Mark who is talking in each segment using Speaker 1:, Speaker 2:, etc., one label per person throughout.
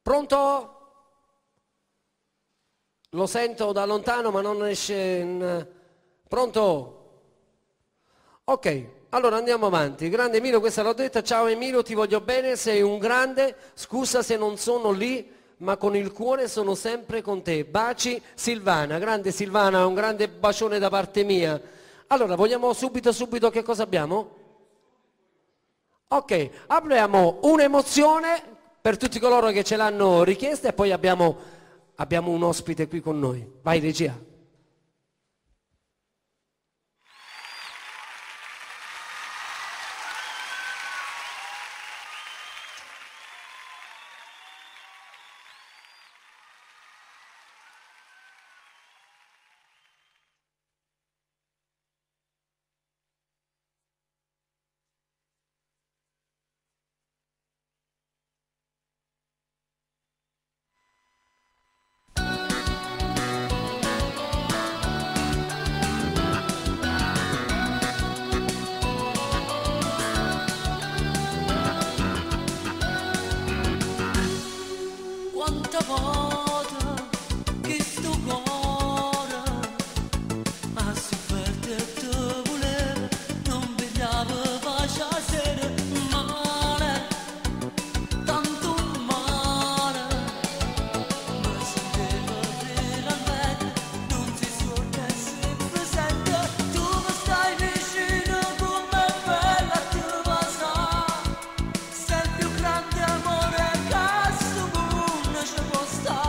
Speaker 1: Pronto? Lo sento da lontano ma non esce. Pronto? Ok, allora andiamo avanti. Grande Emilio, questa l'ho detta. Ciao Emilio, ti voglio bene, sei un grande. Scusa se non sono lì, ma con il cuore sono sempre con te. Baci Silvana. Grande Silvana, un grande bacione da parte mia. Allora, vogliamo subito che cosa abbiamo? Ok, abbiamo un'emozione per tutti coloro che ce l'hanno richiesta e poi abbiamo un ospite qui con noi. Vai regia.
Speaker 2: Quanta volta che sto cuore ha sofferto e te voleva, non vegliava pace a sera, male, tanto male, mi senteva finalmente, non si scorda sempre sente, tu mi stai vicino come bella tu basta, sei il più grande amore che sto mondo ci può stare.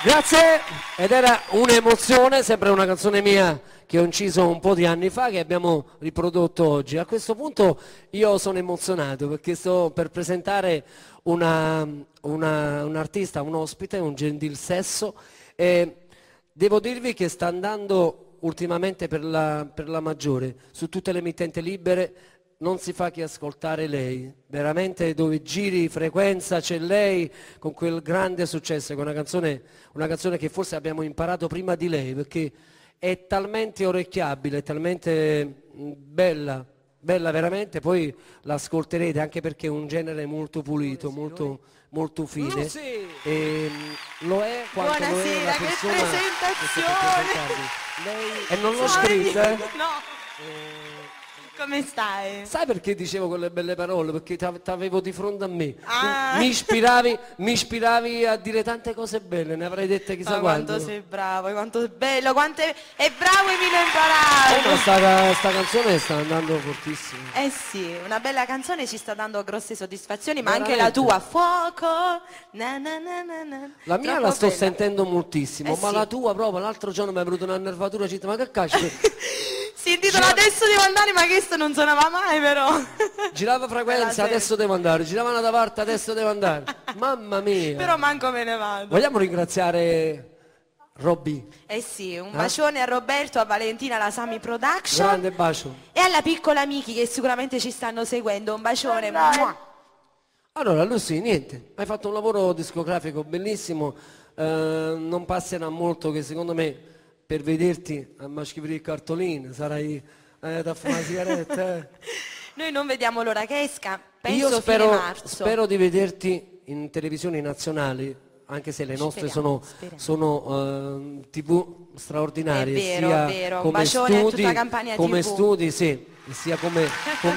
Speaker 1: Grazie, ed era un'emozione, sempre una canzone mia che ho inciso un po' di anni fa, che abbiamo riprodotto oggi. A questo punto io sono emozionato perché sto per presentare un artista, un ospite, un gentil sesso, e devo dirvi che sta andando ultimamente per la maggiore, su tutte le emittenti libere. Non si fa che ascoltare lei, veramente dove giri frequenza c'è lei con quel grande successo, con una canzone che forse abbiamo imparato prima di lei, perché è talmente orecchiabile, è talmente bella, bella veramente, poi l'ascolterete anche perché è un genere molto pulito, molto fine. E lo è quanto lo è la
Speaker 3: Buonasera, che
Speaker 1: persona che sta per
Speaker 3: presentazione!
Speaker 1: presentarvi. Lei, e non l'ho
Speaker 3: Ciao,
Speaker 1: scritta,
Speaker 3: No, come stai?
Speaker 1: Sai perché dicevo quelle belle parole? Perché t'avevo di fronte a me.
Speaker 3: Ah.
Speaker 1: Mi ispiravi a dire tante cose belle, ne avrei dette chissà
Speaker 3: Ma quanto
Speaker 1: quanto.
Speaker 3: sei bravo, quanto è bello, quanto è bravo Emilio
Speaker 1: Ma
Speaker 3: Imparato!
Speaker 1: sta canzone sta andando fortissimo.
Speaker 3: Eh sì, una bella canzone ci sta dando grosse soddisfazioni, ma anche
Speaker 1: Veramente.
Speaker 3: la tua, Fuoco! Na na na na na.
Speaker 1: La mia
Speaker 3: Troppo
Speaker 1: la sto
Speaker 3: bella.
Speaker 1: sentendo moltissimo, ma
Speaker 3: Sì.
Speaker 1: la tua proprio, l'altro giorno mi è venuta una nervatura, città, ma che cazzo?
Speaker 3: Si intitola Adesso devo andare, ma questo non suonava mai però.
Speaker 1: Girava frequenza,
Speaker 3: Bella
Speaker 1: adesso devo andare, giravano da parte, adesso devo andare. Mamma mia.
Speaker 3: Però manco me ne vado.
Speaker 1: Vogliamo ringraziare Robby?
Speaker 3: Eh sì, un bacione a Roberto, a Valentina, alla Sami Production
Speaker 1: Grande bacio.
Speaker 3: e alla piccola Miki che sicuramente ci stanno seguendo. Un bacione. Mua.
Speaker 1: Allora, Lucy, niente, hai fatto un lavoro discografico bellissimo, non passerà molto che secondo me per vederti a maschiare il cartolino sarai da fumare una sigaretta.
Speaker 3: Noi non vediamo l'ora che esca, penso
Speaker 1: Io
Speaker 3: fine marzo.
Speaker 1: spero di vederti in televisioni nazionali, anche se le nostre
Speaker 3: Speriamo.
Speaker 1: sono TV straordinarie,
Speaker 3: È vero,
Speaker 1: sia
Speaker 3: è vero. Un
Speaker 1: come
Speaker 3: bacione a tutta
Speaker 1: studi,
Speaker 3: la Campania
Speaker 1: come
Speaker 3: TV.
Speaker 1: studi, sì, e sia come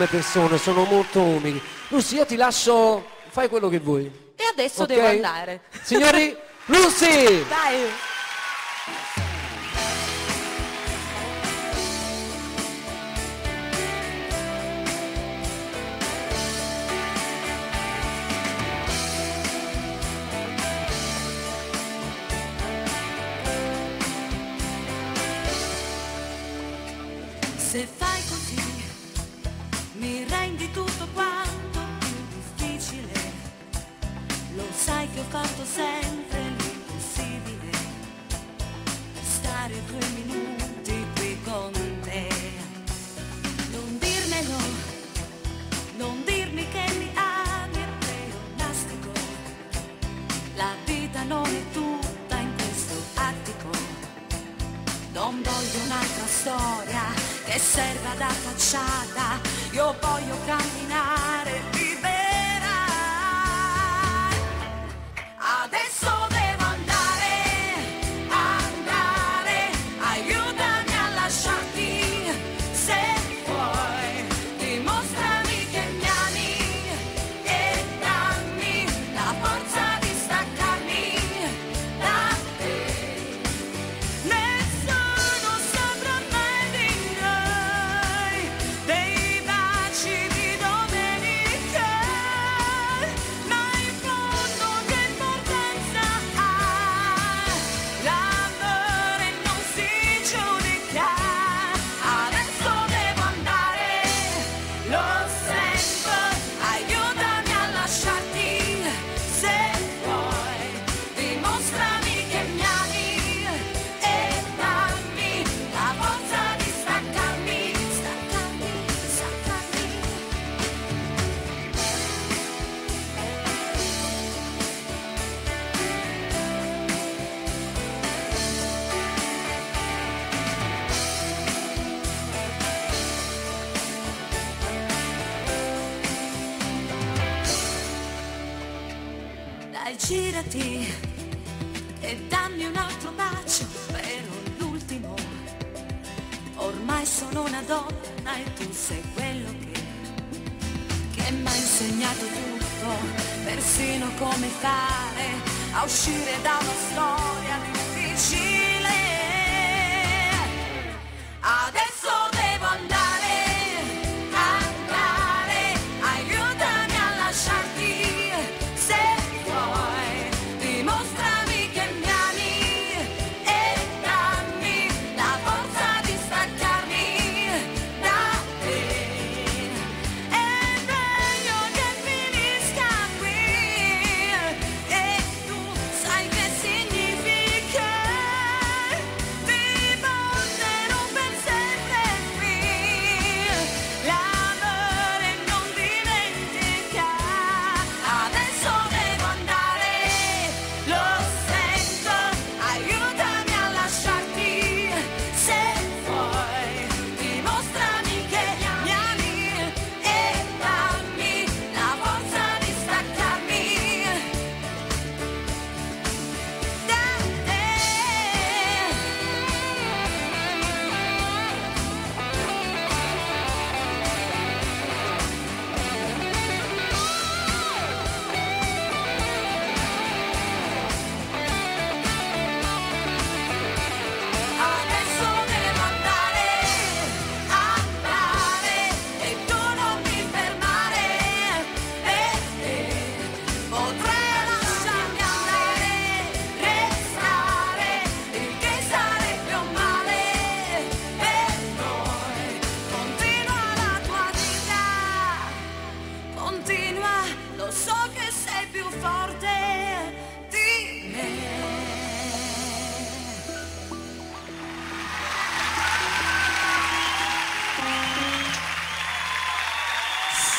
Speaker 1: persone, sono molto umili. Lucy, io ti lascio, fai quello che vuoi.
Speaker 3: E adesso
Speaker 1: Ok?
Speaker 3: devo andare.
Speaker 1: Signori, Lucy!
Speaker 3: Dai!
Speaker 2: Se fai così mi rendi tutto quanto più difficile. Lo sai che ho fatto sempre l'impossibile. Stare 2 minuti qui con te. Non dirmelo, non dirmi che mi ami è pleonastico. La vita non è tutta in questo attico. Non voglio un'altra storia che serva da facciata, io voglio camminare libera. Adesso devo andare, aiutami a lasciarti, se vuoi, dimostrami che mi ami e dammi la forza di staccarmi da te. Nessuno saprà mai di noi, dei baci di domenica, ma in fondo che importanza ha? L'amore non si giudica. Adesso devo andare, lo sento, aiutami a lasciarti, se vuoi, dimostrami che mi ami e dammi la forza di staccarmi, staccarmi, staccarmi. Dai, girati e dammi un altro bacio, però l'ultimo. Ormai sono una donna e tu sei quello che mi ha insegnato tutto, persino come fare a uscire da una storia difficile. Adesso devo andare, aiutami a lasciarti, se vuoi, dimostrami che mi ami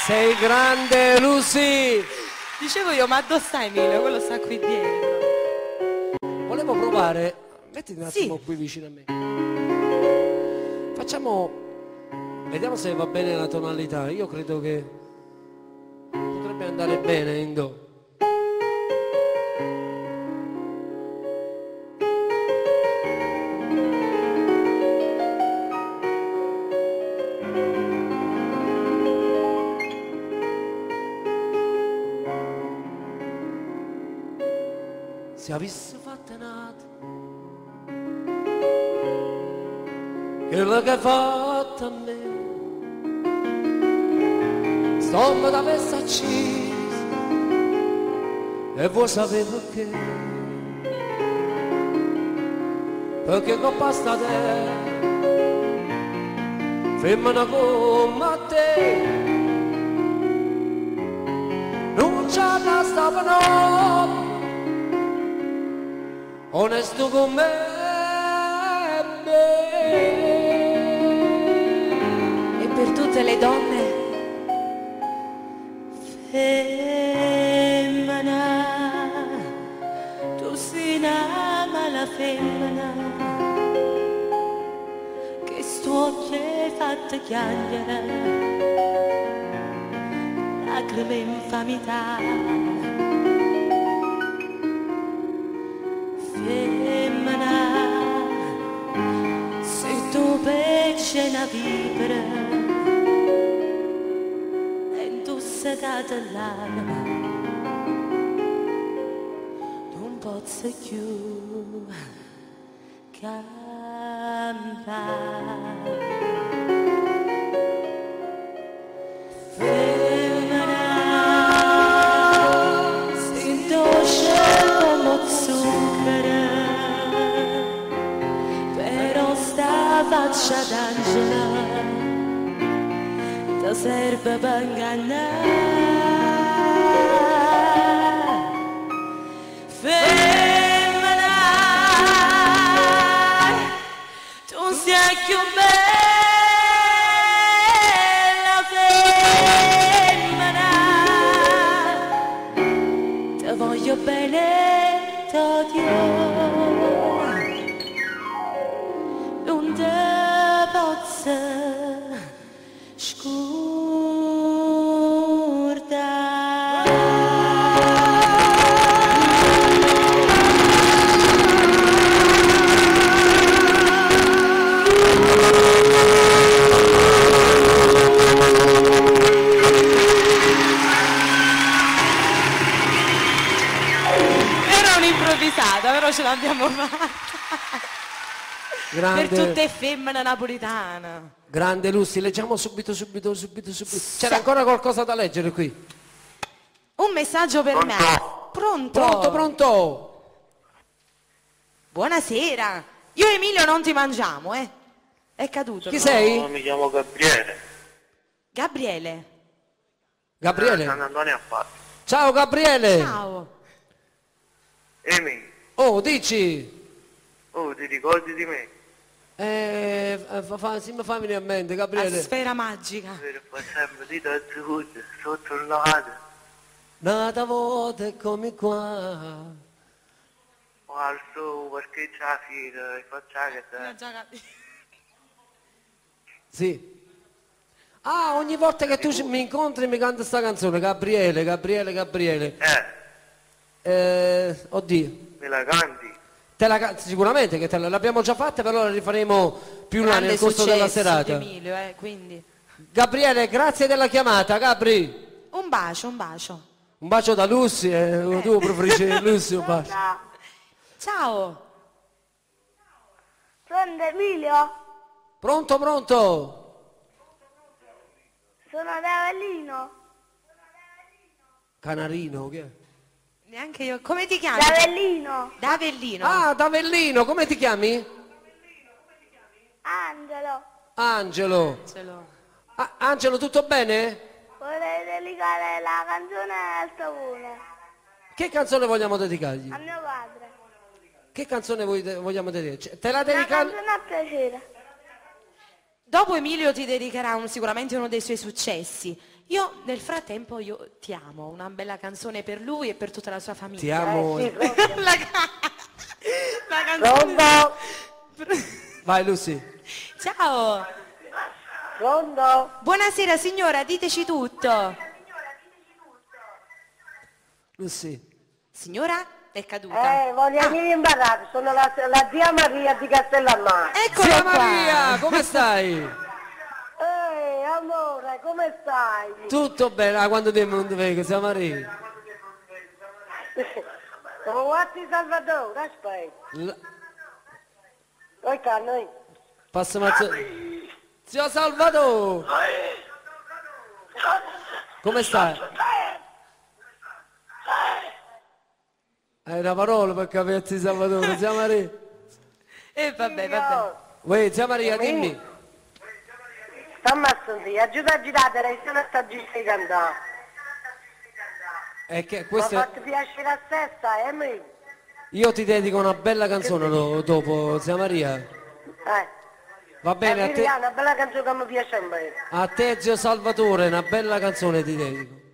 Speaker 1: Sei grande, Lucy!
Speaker 3: Dicevo io, ma dove sta Emilio? Quello sta qui dietro.
Speaker 1: Volevo provare, mettiti un
Speaker 3: Sì.
Speaker 1: attimo qui vicino a me. Facciamo, vediamo se va bene la tonalità. Io credo che potrebbe andare bene in do. Se avessi fatto nato quello che hai fatto a me, stomma da messa accesa e vuoi sapere perché? Perché con pasta te femmina come te non c'è la stavano onesto con me.
Speaker 3: E per tutte le donne, femmina, tu sei una mala femmina, che sto occhio è fatta chiangere, lacrime infamità. Femmina, sei tu pesce una vipera e tu sei data l'anima, non posso più cantare. Femmina, sei dolce come zucchero, però sta faccia d'angelo ti serve per ingannare. Femmina, tu sei più bella femmina, ti voglio bene, t'odio, non te posso Era un'improvvisata, però ce l'abbiamo fatta.
Speaker 1: Grande,
Speaker 3: Per tutte femmine napoletane.
Speaker 1: grande Lucy, leggiamo subito. C'era ancora qualcosa da leggere qui?
Speaker 3: Un messaggio per me. Pronto?
Speaker 1: Pronto?
Speaker 3: Buonasera. Io e Emilio non ti mangiamo, eh. È caduto.
Speaker 1: Chi
Speaker 3: no?
Speaker 1: sei?
Speaker 4: Mi chiamo Gabriele.
Speaker 3: Gabriele.
Speaker 1: Gabriele?
Speaker 4: San Antonio a Padova.
Speaker 1: Ciao Gabriele!
Speaker 3: Ciao.
Speaker 4: Emi,
Speaker 1: Oh, dici?
Speaker 4: oh, ti ricordi di me?
Speaker 1: Sì, mi fa venire a mente,
Speaker 3: La
Speaker 1: Gabriele.
Speaker 3: sfera magica.
Speaker 4: Per far sempre di azzurro, sotto il lato.
Speaker 1: Nata volta come qua.
Speaker 4: O al suo parcheggio a fila e faccia che te.
Speaker 1: Sì. Ah, ogni volta che tu mi incontri mi canta sta canzone, Gabriele. Oddio.
Speaker 4: Me la canti?
Speaker 1: Sicuramente che l'abbiamo già fatta, però la rifaremo più là
Speaker 3: Grande
Speaker 1: nel corso della
Speaker 3: successo
Speaker 1: serata.
Speaker 3: di Emilio, quindi.
Speaker 1: Gabriele, grazie della chiamata, Gabri.
Speaker 3: Un bacio, un bacio.
Speaker 1: Un bacio da Lucy, tu preferisci Lucy un bacio.
Speaker 3: Ciao.
Speaker 5: Pronto Emilio?
Speaker 1: Pronto?
Speaker 5: Sono ad Avellino.
Speaker 1: Canarino, che è?
Speaker 3: Neanche io. Come ti chiami?
Speaker 5: Da Avellino.
Speaker 3: Da Avellino.
Speaker 1: Ah, D'Avellino, come ti chiami?
Speaker 5: Angelo.
Speaker 1: Angelo.
Speaker 3: Ce l'ho.
Speaker 1: Ah, Angelo, tutto bene?
Speaker 5: Vorrei dedicare la canzone al Savone.
Speaker 1: Che canzone vogliamo dedicargli?
Speaker 5: A mio padre.
Speaker 1: Che canzone vogliamo dedicare? Te la
Speaker 5: Una
Speaker 1: dedichiamo?
Speaker 5: canzone a piacere.
Speaker 3: Dopo Emilio ti dedicherà sicuramente uno dei suoi successi. Io nel frattempo io ti amo, una bella canzone per lui e per tutta la sua famiglia.
Speaker 1: Ti amo.
Speaker 3: la canzone.
Speaker 1: Vai Lucy.
Speaker 3: Ciao.
Speaker 5: Pronto?
Speaker 3: Buonasera signora, diteci tutto.
Speaker 1: Lucy.
Speaker 3: Signora, è caduta.
Speaker 5: Voglio venire imbarrato, sono la zia Maria di Castellammare.
Speaker 3: Eccola
Speaker 1: Zia
Speaker 3: qua.
Speaker 1: Maria, come stai?
Speaker 5: Amore, come stai?
Speaker 1: Tutto bene, quando tempo non ti vedo, zia Maria?
Speaker 5: Come guardi Salvatore, aspetta. Oi noi.
Speaker 1: Passa mazzo. Zio Salvatore! Come stai? Hai una parola per capirti Salvatore, zia Maria?
Speaker 3: E vabbè.
Speaker 1: Uè, zia Maria, dimmi.
Speaker 5: Stammi a sentire, aiuta a girare, resta una stagione di cantare.
Speaker 1: È che
Speaker 5: Mi ha
Speaker 1: questo
Speaker 5: fatto piacere la stessa, me?
Speaker 1: io ti dedico una bella canzone dopo, zia Maria. Va bene, a te,
Speaker 5: Una bella canzone che mi piace a me.
Speaker 1: a te zio Salvatore, una bella canzone ti dedico.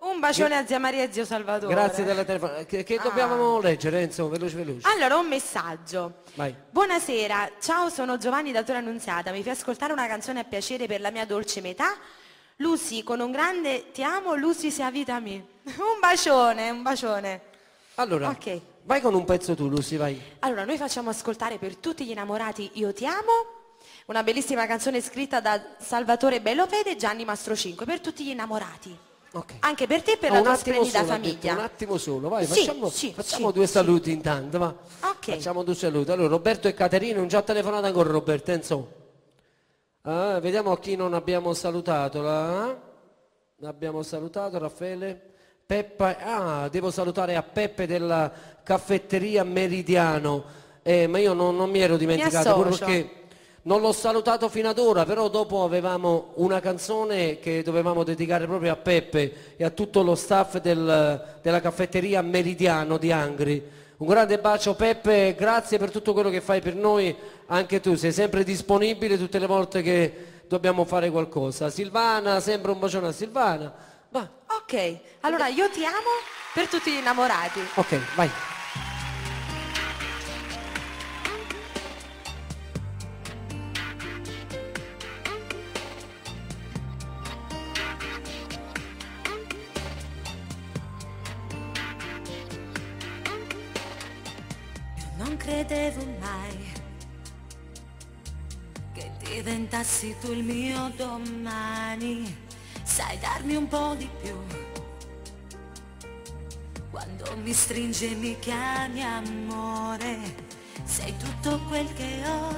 Speaker 3: Un bacione a zia Maria e zio Salvatore.
Speaker 1: Grazie della telefonata. Che dobbiamo leggere, insomma, veloce.
Speaker 3: Allora, un messaggio.
Speaker 1: Vai.
Speaker 3: Buonasera, ciao, sono Giovanni da Torre Annunziata. Mi fai ascoltare una canzone a piacere per la mia dolce metà? Lucy, con un grande ti amo, Lucy sia vita mia. Un bacione.
Speaker 1: Allora,
Speaker 3: Ok.
Speaker 1: vai con un pezzo tu, Lucy, vai.
Speaker 3: Allora, noi facciamo ascoltare per tutti gli innamorati Io ti amo, una bellissima canzone scritta da Salvatore Bellopede e Gianni Mastrocinque, per tutti gli innamorati.
Speaker 1: Ok.
Speaker 3: Anche per te e per la tua splendida
Speaker 1: solo,
Speaker 3: famiglia.
Speaker 1: un attimo solo, vai,
Speaker 3: Sì,
Speaker 1: facciamo
Speaker 3: sì,
Speaker 1: due
Speaker 3: sì.
Speaker 1: saluti intanto, va.
Speaker 3: Ok.
Speaker 1: Facciamo due saluti. Allora, Roberto e Caterina, non già telefonato ancora Roberto, insomma. Vediamo chi non abbiamo salutato. Abbiamo salutato Raffaele, Peppa, devo salutare a Peppe della caffetteria Meridiano, ma io non mi ero dimenticato, pure
Speaker 3: associo.
Speaker 1: perché non l'ho salutato fino ad ora, però dopo avevamo una canzone che dovevamo dedicare proprio a Peppe e a tutto lo staff della caffetteria Meridiano di Angri. Un grande bacio Peppe, grazie per tutto quello che fai per noi, anche tu sei sempre disponibile tutte le volte che dobbiamo fare qualcosa. Silvana, sempre un bacione a Silvana. Va.
Speaker 3: Ok, allora Io ti amo per tutti gli innamorati.
Speaker 1: Ok, vai.
Speaker 2: Non credevo mai che diventassi tu il mio domani. Sai darmi un po' di più. Quando mi stringi e mi chiami amore, sei tutto quel che ho.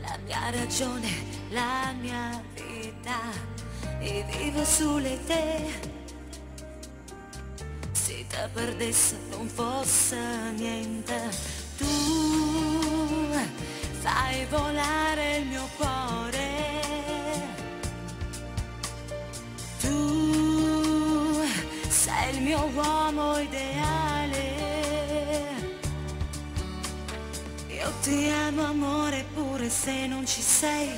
Speaker 2: La mia ragione, la mia vita, e vivo sulle te. Se ti perdesse non fosse niente, tu fai volare il mio cuore, tu sei il mio uomo ideale. Io ti amo amore pure se non ci sei,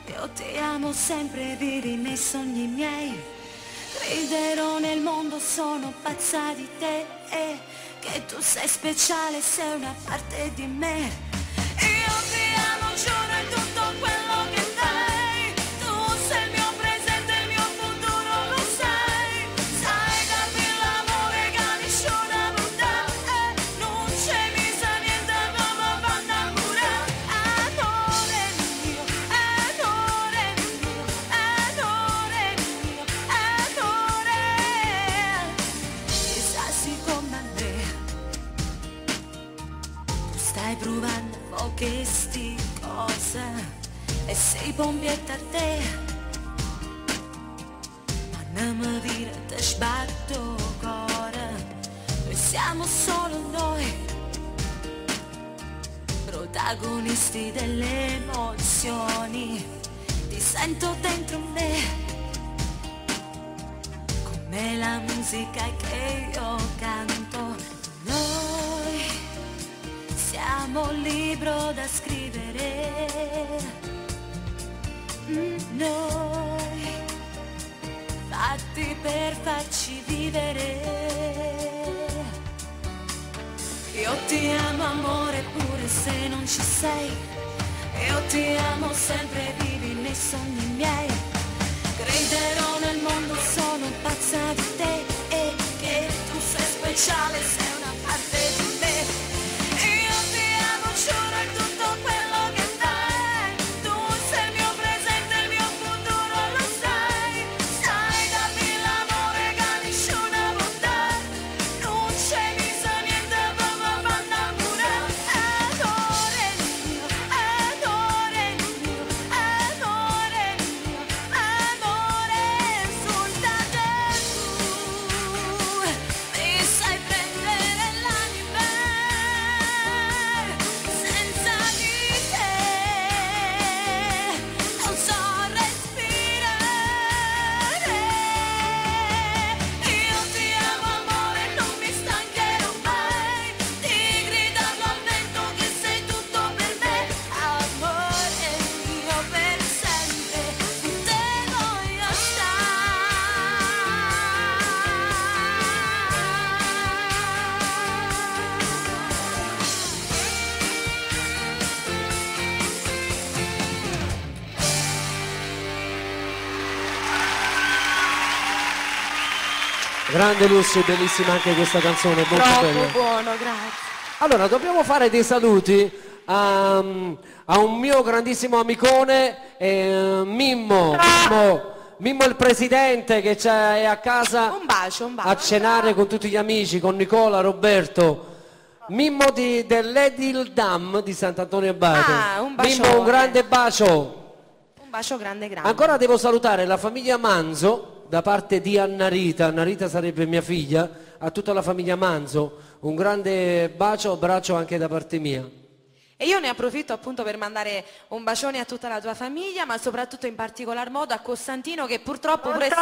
Speaker 2: io ti amo sempre, vivi nei sogni miei. Griderò nel mondo, sono pazza di te, che tu sei speciale, sei una parte di me. Io ti amo, giuro, è tutto quello che sei. Tu sei il mio presente, il mio futuro, lo sai. Sai darmi l'amore che nessuno può, non c'è misa niente come vanno a mura. Amore mio, amore mio, amore mio, amore. Chissà siccome a me tu stai provando poche sti cose e sei bombietta a te, ma non mi dire te sbatto cuore. Noi siamo solo noi, protagonisti delle emozioni. Ti sento dentro me, come la musica che io canto. Noi siamo un libro da scrivere, Noi, fatti per farci vivere. Io ti amo amore pure se non ci sei. Io ti amo sempre, vivi nei sogni miei. Crederò nel mondo, sono pazza di te. E che tu sei speciale, sei una parte di me. Io ti amo, giuro, in tutto quello che fai. Tu sei il mio presente, il mio futuro, lo sai. Sai, dammi l'amore che nessuna bontà. Non c'è bisogno niente, mamma, banda pure. Amore mio, amore mio, amore mio, amore soltanto tu. Mi sai prendere l'anima, senza di te non so respirare. Io ti amo amore, non mi stancherò mai di gridarlo al vento che sei tutto per me. Amore mio, per sempre con te voglio
Speaker 1: Grande Lucy, bellissima anche questa canzone, molto
Speaker 3: Troppo
Speaker 1: bella.
Speaker 3: buono, grazie.
Speaker 1: Allora, dobbiamo fare dei saluti a un mio grandissimo amicone, Mimmo il presidente che è a casa
Speaker 3: Un bacio.
Speaker 1: a cenare con tutti gli amici, con Nicola, Roberto. Mimmo dell'Edil Dam di Sant'Antonio Abate.
Speaker 3: Ah, un bacione.
Speaker 1: Mimmo, un grande bacio.
Speaker 3: Un bacio grande grande.
Speaker 1: Ancora devo salutare la famiglia Manzo da parte di Anna Rita. Anna Rita sarebbe mia figlia, a tutta la famiglia Manzo. Un grande bacio, abbraccio anche da parte mia.
Speaker 3: E io ne approfitto appunto per mandare un bacione a tutta la tua famiglia, ma soprattutto in particolar modo a Costantino, che purtroppo pure se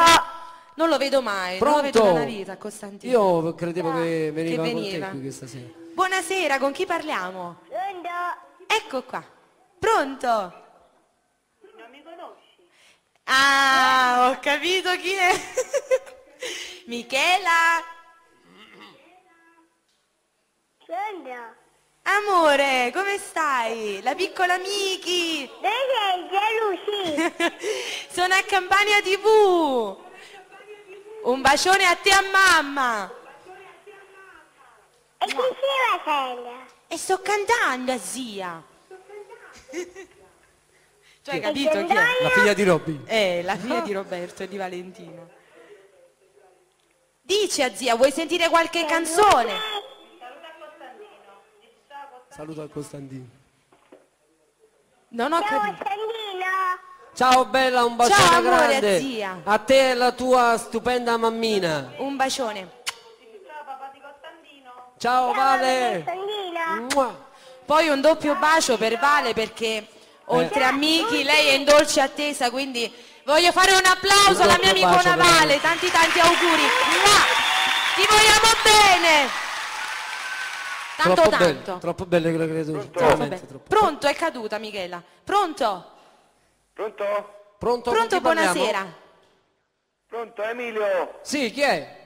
Speaker 3: non lo vedo mai, non lo vedo
Speaker 1: Pronto?
Speaker 3: nella vita, Costantino.
Speaker 1: Io credevo che veniva con te
Speaker 3: veniva.
Speaker 1: qui questa sera.
Speaker 3: Buonasera, con chi parliamo?
Speaker 5: Pronto?
Speaker 3: Ecco qua. Pronto?
Speaker 5: Non mi conosci?
Speaker 3: Ah, ho capito chi è. Michela.
Speaker 5: Pronto?
Speaker 3: Amore, come stai? La piccola Miki.
Speaker 5: Dove sei, Lucy?
Speaker 3: Sono a Campania TV. Un bacione a te e a mamma.
Speaker 5: E chi sei, Vasella?
Speaker 3: E sto cantando, zia. Tu hai capito chi è?
Speaker 1: La figlia di Robby.
Speaker 3: La figlia di Roberto e di Valentino. Dici a zia, vuoi sentire qualche canzone?
Speaker 1: Saluto a Costantino.
Speaker 3: Non ho
Speaker 5: Ciao,
Speaker 3: capito.
Speaker 5: Sandino.
Speaker 1: Ciao bella, un bacione
Speaker 3: Ciao, amore,
Speaker 1: grande.
Speaker 3: zia.
Speaker 1: A te e la tua stupenda mammina.
Speaker 3: Un bacione.
Speaker 1: Ciao Vale.
Speaker 5: Sandino.
Speaker 1: Mua.
Speaker 3: Poi un doppio bacio per Vale perché oltre a Miki lei è in dolce attesa, quindi voglio fare un applauso alla mia
Speaker 1: doppio bacio
Speaker 3: amicona
Speaker 1: per
Speaker 3: Vale, tanti auguri. Mua! Ti vogliamo bene! Tanto.
Speaker 1: Troppo belle quelle creature.
Speaker 3: Troppo
Speaker 1: veramente
Speaker 3: bene.
Speaker 1: troppo.
Speaker 3: Pronto, è caduta Michela. Pronto?
Speaker 4: Pronto?
Speaker 1: Pronto? con
Speaker 3: Pronto,
Speaker 1: chi parliamo?
Speaker 3: buonasera.
Speaker 4: Pronto Emilio?
Speaker 1: Sì, chi è?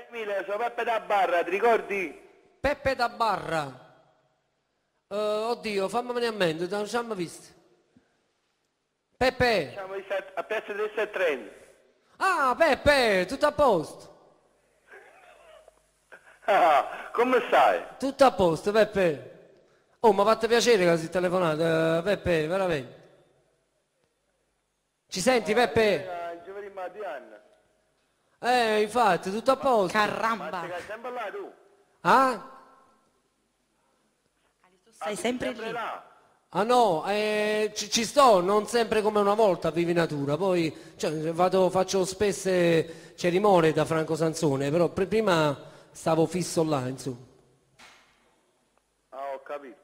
Speaker 4: Emilio, sono Peppe da Barra, ti ricordi?
Speaker 1: Peppe da Barra. Oddio, fammi venire a mente, non ci siamo visti. Peppe.
Speaker 4: Siamo a Piazza del 30.
Speaker 1: Ah, Peppe, tutto a posto.
Speaker 4: Ah, come stai?
Speaker 1: Tutto a posto, Peppe. Oh, mi ha fatto piacere che si telefonate, Peppe, veramente. Ci senti, Peppe?
Speaker 4: Giovedì mattina.
Speaker 1: Infatti, tutto a posto.
Speaker 3: Caramba.
Speaker 4: Stai sempre là tu?
Speaker 1: Ah?
Speaker 3: Stai sempre lì.
Speaker 4: là.
Speaker 1: Ah no, ci sto, non sempre come una volta vivi natura, poi faccio spesse cerimonie da Franco Sansone, però prima stavo fisso là, insomma.
Speaker 4: Ah, ho capito.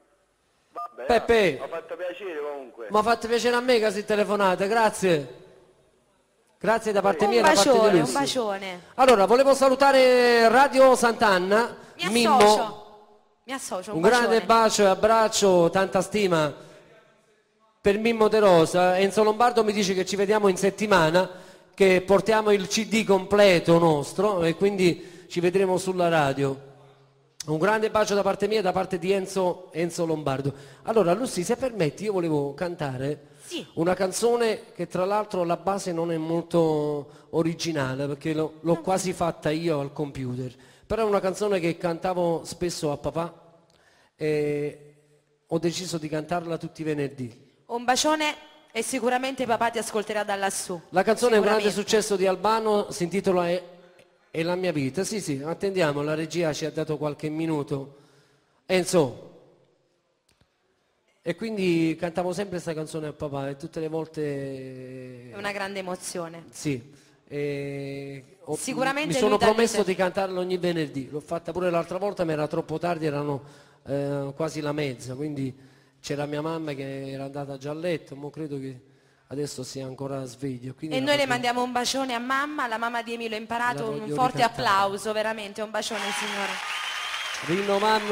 Speaker 4: Vabbè,
Speaker 1: Peppe.
Speaker 4: mi ha fatto piacere comunque.
Speaker 1: Mi ha fatto piacere a me che si telefonate, grazie. Grazie da parte mia
Speaker 3: Un
Speaker 1: e da parte di
Speaker 3: bacione,
Speaker 1: Lucy.
Speaker 3: un bacione.
Speaker 1: Allora, volevo salutare Radio Sant'Anna,
Speaker 3: Mi
Speaker 1: Mimmo,
Speaker 3: associo. Mi associo,
Speaker 1: un
Speaker 3: bacione.
Speaker 1: grande bacio e abbraccio, tanta stima per Mimmo De Rosa. Enzo Lombardo mi dice che ci vediamo in settimana, che portiamo il CD completo nostro e quindi ci vedremo sulla radio. Un grande bacio da parte mia e da parte di Enzo Lombardo. Allora Lucy, se permetti, io volevo cantare una canzone che tra l'altro la base non è molto originale, perché l'ho quasi fatta io al computer, però è una canzone che cantavo spesso a papà e ho deciso di cantarla tutti i venerdì.
Speaker 3: Un bacione e sicuramente papà ti ascolterà da lassù.
Speaker 1: La canzone è un grande successo di Albano, si intitola È la mia vita. Sì, attendiamo, la regia ci ha dato qualche minuto. Enzo. E quindi cantavo sempre questa canzone a papà e tutte le volte...
Speaker 3: È una grande emozione.
Speaker 1: Sì.
Speaker 3: Sicuramente
Speaker 1: mi sono promesso di cantarla ogni venerdì. L'ho fatta pure l'altra volta, ma era troppo tardi, erano quasi la mezza, quindi c'era mia mamma che era andata già a letto, ma credo che adesso sia ancora sveglio.
Speaker 3: E noi le mandiamo un bacione a mamma, la mamma di Emilio ha imparato un forte applauso, veramente, un bacione signora.
Speaker 1: Rinnovando